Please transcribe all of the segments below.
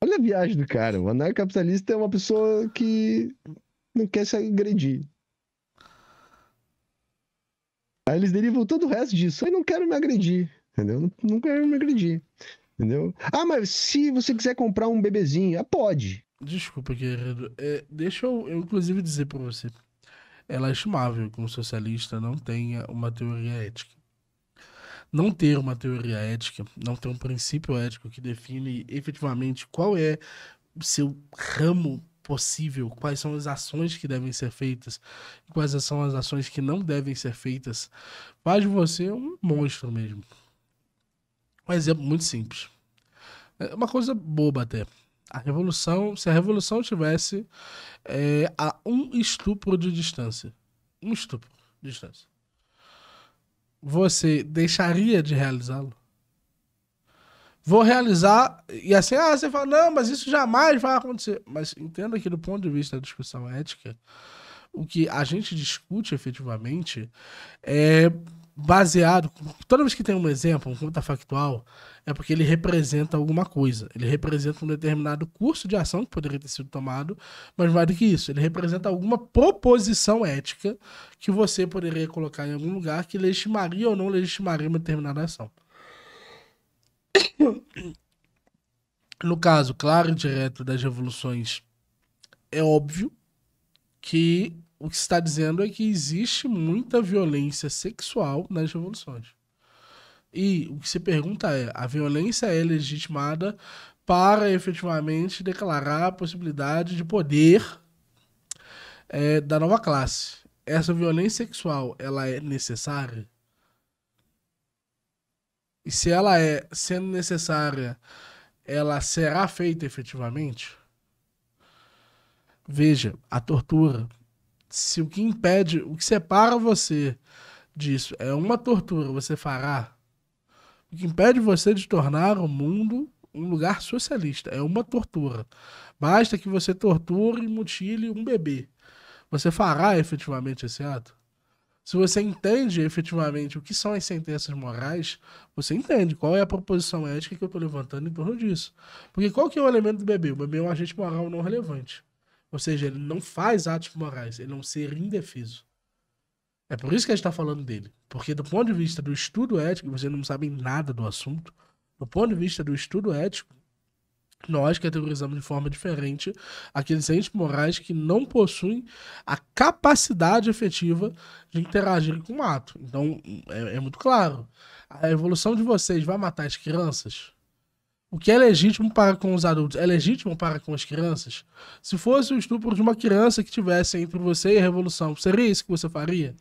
Olha a viagem do cara. O anarcocapitalista é uma pessoa que não quer se agredir. Aí eles derivam todo o resto disso. Eu não quero me agredir, entendeu? Não quero me agredir, entendeu? Ah, mas se você quiser comprar um bebezinho, pode. Desculpa, querido. Deixa eu, inclusive, dizer pra você. É lastimável que um socialista não tenha uma teoria ética. Não ter uma teoria ética, não ter um princípio ético que define efetivamente qual é o seu ramo possível, quais são as ações que devem ser feitas, quais são as ações que não devem ser feitas, faz de você um monstro mesmo. Um exemplo muito simples. É uma coisa boba até. A revolução, se a revolução tivesse a um estupro de distância, um estupro de distância, você deixaria de realizá-lo? Vou realizar, e assim, você fala, não, mas isso jamais vai acontecer. Mas entenda que do ponto de vista da discussão ética, o que a gente discute efetivamente é baseado. Toda vez que tem um exemplo, um contrafactual, é porque ele representa alguma coisa. Ele representa um determinado curso de ação que poderia ter sido tomado, mas mais do que isso, ele representa alguma proposição ética que você poderia colocar em algum lugar que legitimaria ou não legitimaria uma determinada ação. No caso, claro e direto das revoluções, é óbvio que o que se está dizendo é que existe muita violência sexual nas revoluções. E o que se pergunta é: a violência é legitimada para efetivamente declarar a possibilidade de poder da nova classe? Essa violência sexual, ela é necessária? E se ela é, sendo necessária, ela será feita efetivamente? Veja, a tortura. Se o que impede, o que separa você disso é uma tortura, você fará. O que impede você de tornar o mundo um lugar socialista é uma tortura. Basta que você torture e mutile um bebê. Você fará efetivamente esse ato? Se você entende efetivamente o que são as sentenças morais, você entende qual é a proposição ética que eu estou levantando em torno disso. Porque qual que é o elemento do bebê? O bebê é um agente moral não relevante. Ou seja, ele não faz atos morais, ele é um ser indefeso. É por isso que a gente está falando dele. Porque do ponto de vista do estudo ético, você não sabe nada do assunto, do ponto de vista do estudo ético, nós categorizamos de forma diferente aqueles entes morais que não possuem a capacidade efetiva de interagir com o ato. Então, é muito claro. A evolução de vocês vai matar as crianças? O que é legítimo para com os adultos é legítimo para com as crianças? Se fosse o estupro de uma criança que tivesse entre você e a revolução, seria isso que você faria?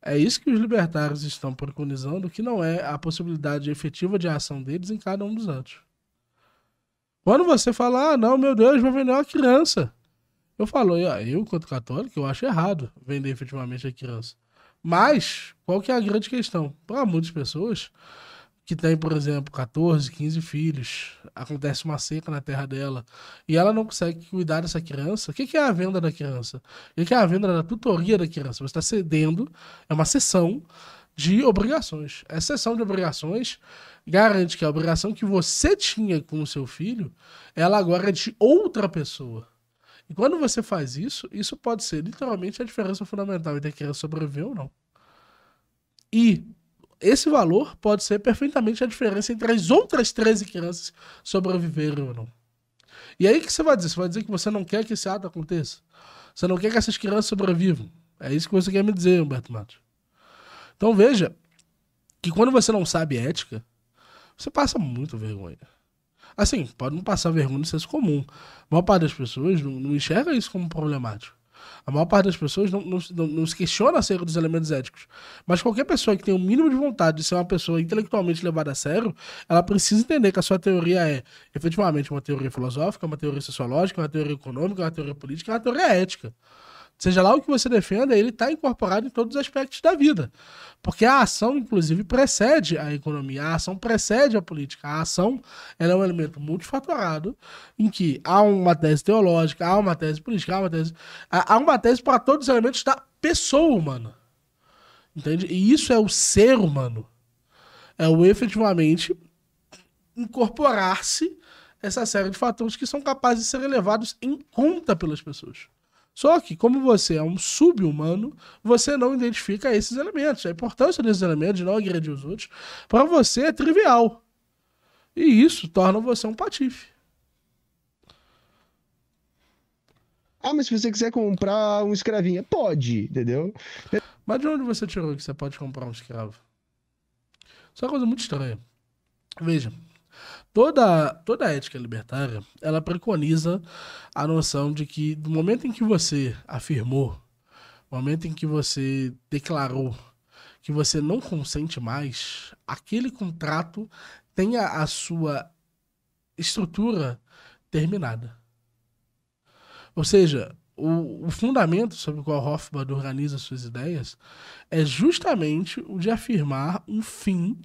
É isso que os libertários estão preconizando, que não é a possibilidade efetiva de ação deles em cada um dos atos. Quando você fala, não, meu Deus, vai vender uma criança. Eu falo, eu, quanto católico, eu acho errado vender efetivamente a criança. Mas, qual que é a grande questão? Para muitas pessoas que têm, por exemplo, 14, 15 filhos, acontece uma seca na terra dela, e ela não consegue cuidar dessa criança, o que é a venda da criança? O que é a venda da tutoria da criança? Você está cedendo, é uma cessão de obrigações. Essa cessão de obrigações garante que a obrigação que você tinha com o seu filho, ela agora é de outra pessoa. E quando você faz isso, isso pode ser literalmente a diferença fundamental entre a criança sobreviver ou não. E esse valor pode ser perfeitamente a diferença entre as outras 13 crianças sobreviverem ou não. E aí o que você vai dizer? Você vai dizer que você não quer que esse ato aconteça? Você não quer que essas crianças sobrevivam? É isso que você quer me dizer, Humberto Matos. Então veja que quando você não sabe ética, você passa muito vergonha. Assim, pode não passar vergonha no senso comum. A maior parte das pessoas não enxerga isso como problemático. A maior parte das pessoas não se questiona acerca dos elementos éticos. Mas qualquer pessoa que tem o mínimo de vontade de ser uma pessoa intelectualmente levada a sério, ela precisa entender que a sua teoria é efetivamente uma teoria filosófica, uma teoria sociológica, uma teoria econômica, uma teoria política, uma teoria ética. Seja lá o que você defenda, ele está incorporado em todos os aspectos da vida. Porque a ação, inclusive, precede a economia, a ação precede a política. A ação ela é um elemento multifatorado em que há uma tese teológica, há uma tese política, há uma tese para todos os elementos da pessoa humana. Entende? E isso é o ser humano. É o efetivamente incorporar-se essa série de fatores que são capazes de ser levados em conta pelas pessoas. Só que, como você é um sub-humano, você não identifica esses elementos. A importância desses elementos, de não agredir os outros, para você é trivial. E isso torna você um patife. Ah, mas se você quiser comprar um escravinho, pode, entendeu? Mas de onde você tirou que você pode comprar um escravo? Isso é uma coisa muito estranha. Veja, toda a ética libertária, ela preconiza a noção de que do momento em que você afirmou, no momento em que você declarou que você não consente mais, aquele contrato tenha a sua estrutura terminada. Ou seja, o fundamento sobre o qual Hofbauer organiza suas ideias é justamente o de afirmar um fim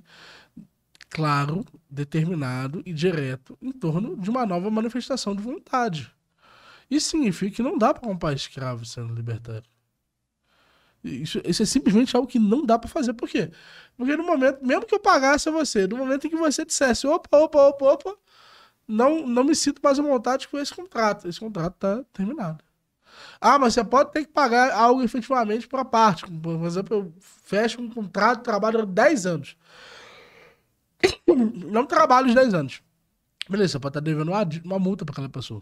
claro, determinado e direto em torno de uma nova manifestação de vontade. Isso significa que não dá para comprar escravo sendo libertário. Isso é simplesmente algo que não dá para fazer. Por quê? Porque no momento, mesmo que eu pagasse a você, no momento em que você dissesse, opa, não me sinto mais à vontade com esse contrato está terminado. Ah, mas você pode ter que pagar algo efetivamente por parte. Por exemplo, eu fecho um contrato, trabalho 10 anos. Não trabalho os 10 anos. Beleza, você pode estar devendo uma multa para aquela pessoa.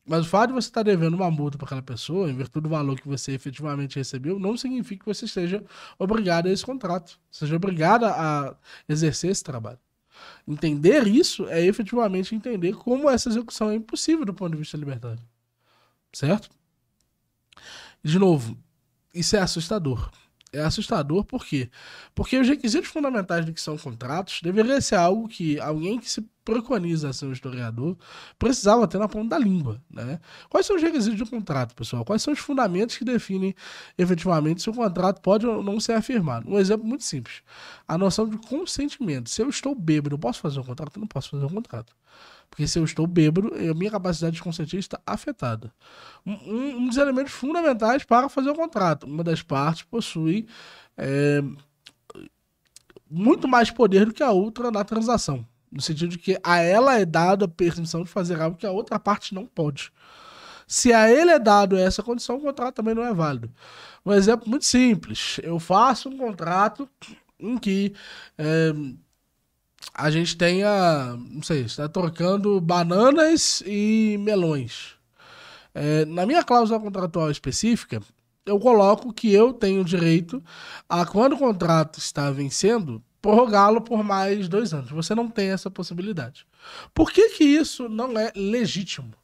Mas o fato de você estar devendo uma multa para aquela pessoa, em virtude do valor que você efetivamente recebeu, não significa que você esteja obrigado a esse contrato. Seja obrigado a exercer esse trabalho. Entender isso é efetivamente entender como essa execução é impossível do ponto de vista libertário. Certo? De novo, isso é assustador. É assustador por quê? Porque os requisitos fundamentais do que são contratos deveria ser algo que alguém que se preconiza a ser um historiador precisava ter na ponta da língua, né? Quais são os requisitos de um contrato, pessoal? Quais são os fundamentos que definem efetivamente se o contrato pode ou não ser afirmado? Um exemplo muito simples. A noção de consentimento. Se eu estou bêbado, eu posso fazer um contrato? Eu não posso fazer um contrato. Porque se eu estou bêbado, a minha capacidade de consentir está afetada. Um dos elementos fundamentais para fazer o contrato. Uma das partes possui muito mais poder do que a outra na transação. No sentido de que a ela é dada a permissão de fazer algo que a outra parte não pode. Se a ele é dado essa condição, o contrato também não é válido. Um exemplo muito simples. Eu faço um contrato em que a gente tenha, não sei, está trocando bananas e melões. Na minha cláusula contratual específica, eu coloco que eu tenho direito a, quando o contrato está vencendo, prorrogá-lo por mais 2 anos. Você não tem essa possibilidade. Por que que isso não é legítimo?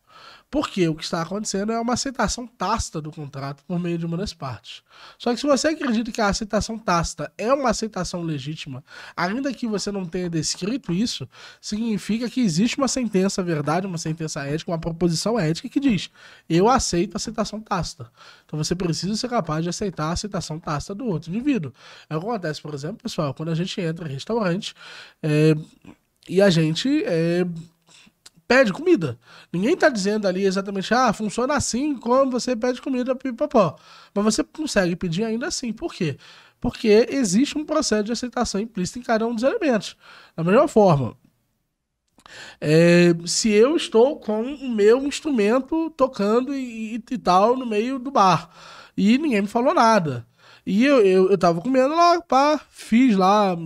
Porque o que está acontecendo é uma aceitação tácita do contrato por meio de uma das partes. Só que se você acredita que a aceitação tácita é uma aceitação legítima, ainda que você não tenha descrito isso, significa que existe uma sentença verdade, uma sentença ética, uma proposição ética que diz: eu aceito a aceitação tácita. Então você precisa ser capaz de aceitar a aceitação tácita do outro indivíduo. Acontece, por exemplo, pessoal, quando a gente entra em restaurante e a gente pede comida. Ninguém tá dizendo ali exatamente, funciona assim quando você pede comida, pipopó. Mas você consegue pedir ainda assim. Por quê? Porque existe um processo de aceitação implícita em cada um dos elementos. Da mesma forma, se eu estou com o meu instrumento tocando e tal no meio do bar, e ninguém me falou nada, e eu tava comendo lá, fiz lá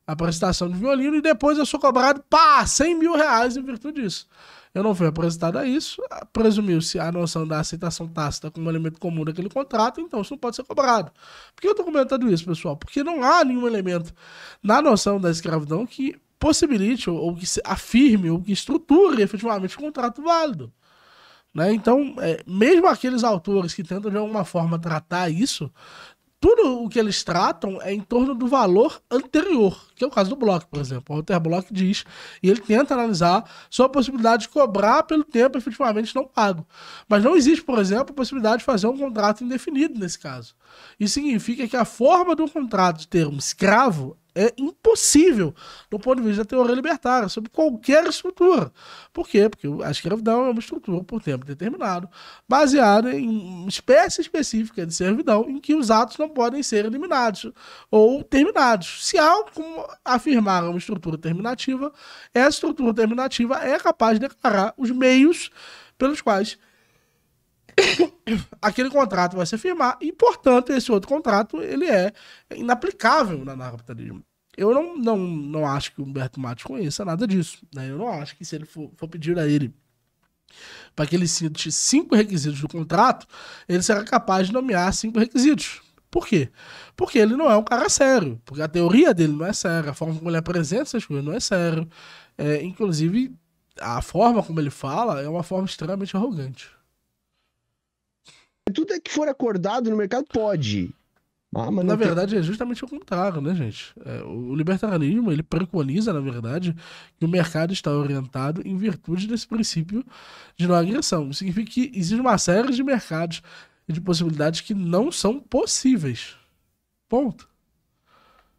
a prestação de violino e depois eu sou cobrado, 100 mil reais em virtude disso. Eu não fui apresentado a isso, presumiu-se a noção da aceitação tácita como elemento comum daquele contrato, então isso não pode ser cobrado. Por que eu estou comentando isso, pessoal? Porque não há nenhum elemento na noção da escravidão que possibilite ou que afirme ou que estruture efetivamente um contrato válido. Né? Então, mesmo aqueles autores que tentam de alguma forma tratar isso, tudo o que eles tratam é em torno do valor anterior, que é o caso do Bloch, por exemplo. O Walter Bloch diz, e ele tenta analisar só a possibilidade de cobrar pelo tempo efetivamente não pago. Mas não existe, por exemplo, a possibilidade de fazer um contrato indefinido nesse caso. Isso significa que a forma do contrato de ter um escravo É impossível, do ponto de vista da teoria libertária, sobre qualquer estrutura. Por quê? Porque a escravidão é uma estrutura por tempo determinado, baseada em uma espécie específica de servidão, em que os atos não podem ser eliminados ou terminados. Se há como afirmar uma estrutura terminativa, essa estrutura terminativa é capaz de declarar os meios pelos quais aquele contrato vai se firmar e, portanto, esse outro contrato ele é inaplicável na anarcocapitalismo. Eu não acho que o Humberto Matos conheça nada disso. Né? Eu não acho que se ele for pedir a ele para que ele cite 5 requisitos do contrato, ele será capaz de nomear 5 requisitos. Por quê? Porque ele não é um cara sério. Porque a teoria dele não é séria, a forma como ele apresenta essas coisas não é sério. Inclusive, a forma como ele fala é uma forma extremamente arrogante. Tudo é que for acordado no mercado pode. Na verdade, é justamente o contrário, né, gente? O libertarianismo, ele preconiza, na verdade, que o mercado está orientado em virtude desse princípio de não agressão. Isso significa que existe uma série de mercados e de possibilidades que não são possíveis. Ponto.